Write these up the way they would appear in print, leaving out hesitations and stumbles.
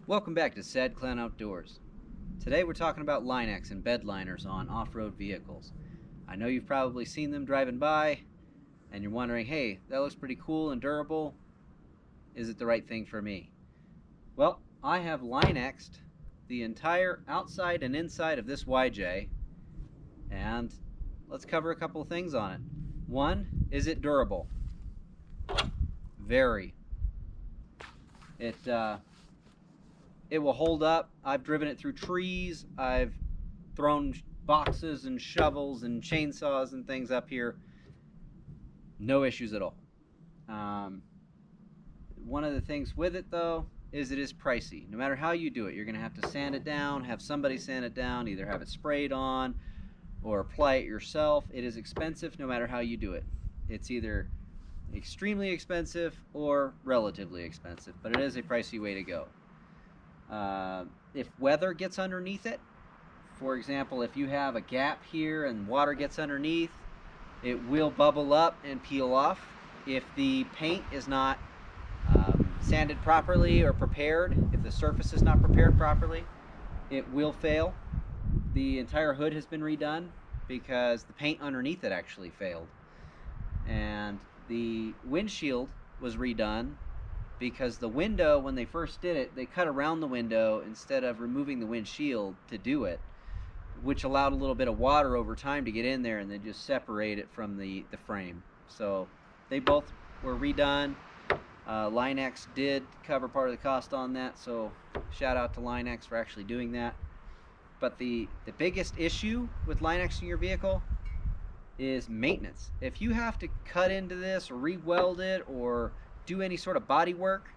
Welcome back to Sad Clown Outdoors. Today we're talking about Linex and bed liners on off-road vehicles. I know you've probably seen them driving by and you're wondering, hey, that looks pretty cool and durable. Is it the right thing for me? Well, I have Linexed the entire outside and inside of this YJ, and let's cover a couple of things on it. One, is it durable? Very. It will hold up. I've driven it through trees. I've thrown boxes and shovels and chainsaws and things up here. No issues at all. One of the things with it, though, is it is pricey. No matter how you do it, you're going to have to sand it down, have somebody sand it down, either have it sprayed on or apply it yourself. It is expensive no matter how you do it. It's either extremely expensive or relatively expensive, but it is a pricey way to go. If weather gets underneath it, for example, if you have a gap here and water gets underneath, it will bubble up and peel off. If the paint is not sanded properly or prepared, if the surface is not prepared properly, it will fail. The entire hood has been redone because the paint underneath it actually failed. And the windshield was redone because the window, when they first did it, they cut around the window instead of removing the windshield to do it, which allowed a little bit of water over time to get in there and then just separate it from the frame. So they both were redone. Linex did cover part of the cost on that, so shout out to Linex for actually doing that. But the biggest issue with Linex in your vehicle is maintenance. If you have to cut into this or re-weld it or do any sort of body work,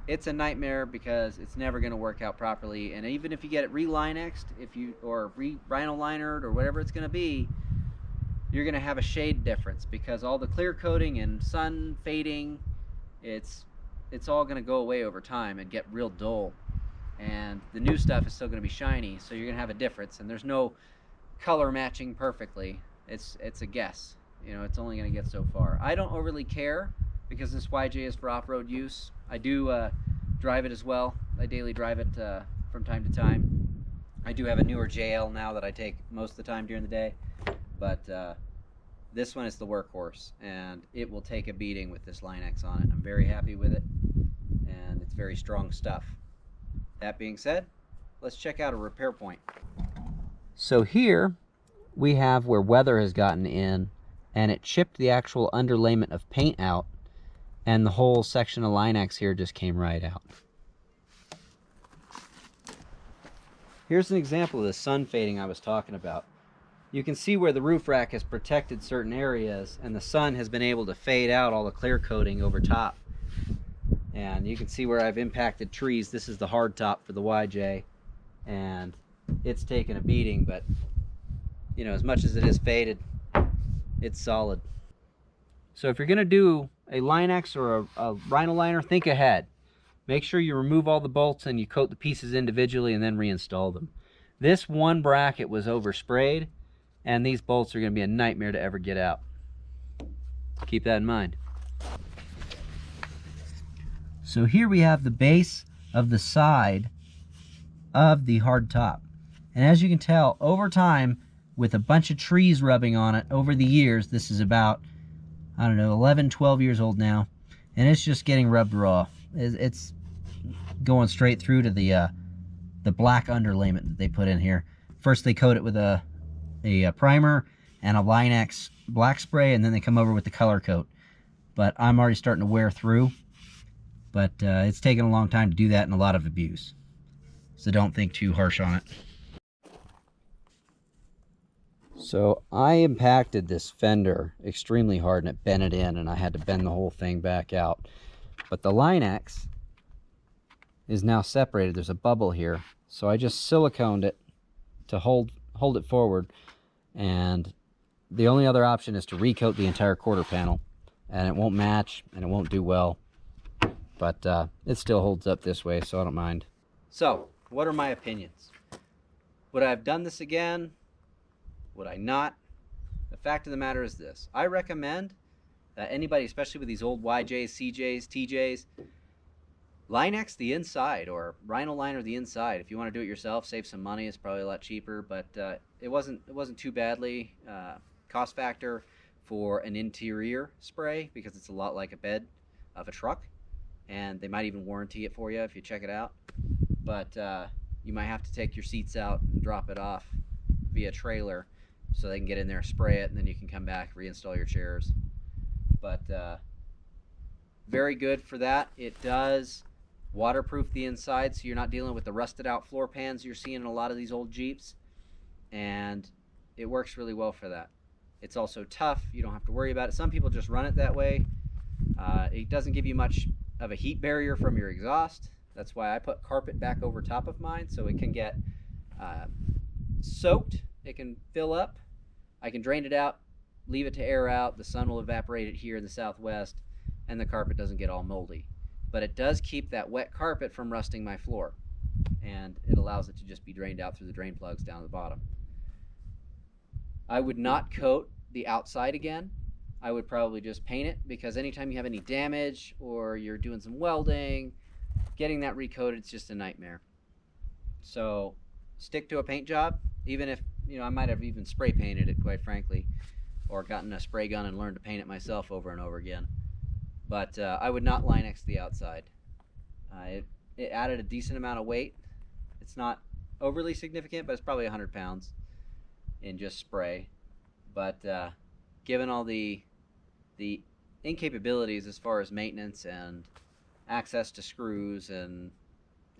it's a nightmare because it's never going to work out properly. And even if you get it re-Linexed, or re-rhino-linered or whatever it's going to be, you're going to have a shade difference because all the clear coating and sun fading, it's all going to go away over time and get real dull. And the new stuff is still going to be shiny, so you're going to have a difference. And there's no color matching perfectly. It's a guess. You know, it's only going to get so far. I don't overly care because this YJ is for off-road use. I do drive it as well. I daily drive it from time to time. I do have a newer JL now that I take most of the time during the day, but this one is the workhorse, and it will take a beating with this Linex on it. I'm very happy with it, and it's very strong stuff. That being said, let's check out a repair point. So here we have where weather has gotten in, and it chipped the actual underlayment of paint out, and the whole section of Linex here just came right out. Here's an example of the sun fading I was talking about. You can see where the roof rack has protected certain areas, and the sun has been able to fade out all the clear coating over top. And you can see where I've impacted trees. This is the hard top for the YJ, and it's taken a beating, but you know, as much as it is faded, it's solid. So if you're going to do a Linex or a Rhino liner, think ahead. Make sure you remove all the bolts and you coat the pieces individually and then reinstall them. This one bracket was oversprayed, and these bolts are going to be a nightmare to ever get out. Keep that in mind. So here we have the base of the side of the hard top. And as you can tell, over time, with a bunch of trees rubbing on it over the years, this is about, I don't know, 11, 12 years old now, and it's just getting rubbed raw. It's going straight through to the black underlayment that they put in here. First they coat it with a primer and a Linex black spray, and then they come over with the color coat. But I'm already starting to wear through, but it's taken a long time to do that and a lot of abuse. So don't think too harsh on it. So I impacted this fender extremely hard and it bent it in, and I had to bend the whole thing back out. But the Linex is now separated. There's a bubble here. So I just siliconed it to hold it forward, and the only other option is to recoat the entire quarter panel, and it won't match and it won't do well, but it still holds up this way, so I don't mind. So what are my opinions? Would I have done this again? Would I not? The fact of the matter is this: I recommend that anybody, especially with these old YJs, CJs, TJs, Linex the inside, or Rhino liner the inside. If you want to do it yourself, save some money. It's probably a lot cheaper, but it wasn't too badly cost factor for an interior spray, because it's a lot like a bed of a truck, and they might even warranty it for you if you check it out. But you might have to take your seats out and drop it off via trailer so they can get in there, spray it, and then you can come back, reinstall your chairs. But very good for that. It does waterproof the inside, so you're not dealing with the rusted out floor pans you're seeing in a lot of these old Jeeps, and it works really well for that. It's also tough. You don't have to worry about it. Some people just run it that way. It doesn't give you much of a heat barrier from your exhaust. That's why I put carpet back over top of mine, so it can get soaked. It can fill up. I can drain it out, leave it to air out. The sun will evaporate it here in the Southwest, and the carpet doesn't get all moldy. But it does keep that wet carpet from rusting my floor, and it allows it to just be drained out through the drain plugs down the bottom. I would not coat the outside again. I would probably just paint it, because anytime you have any damage or you're doing some welding, getting that recoated, it's just a nightmare. So stick to a paint job, even if, I might have even spray painted it, quite frankly, or gotten a spray gun and learned to paint it myself over and over again. But I would not Linex the outside. It added a decent amount of weight. It's not overly significant, but it's probably 100 pounds in just spray. But given all the incapabilities as far as maintenance and access to screws and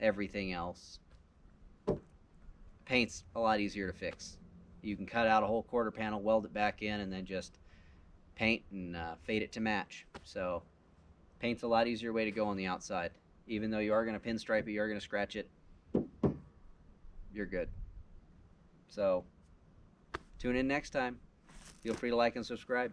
everything else, paint's a lot easier to fix. You can cut out a whole quarter panel, weld it back in, and then just paint and fade it to match. So paint's a lot easier way to go on the outside. Even though you are going to pinstripe it, you are going to scratch it, you're good. So tune in next time. Feel free to like and subscribe.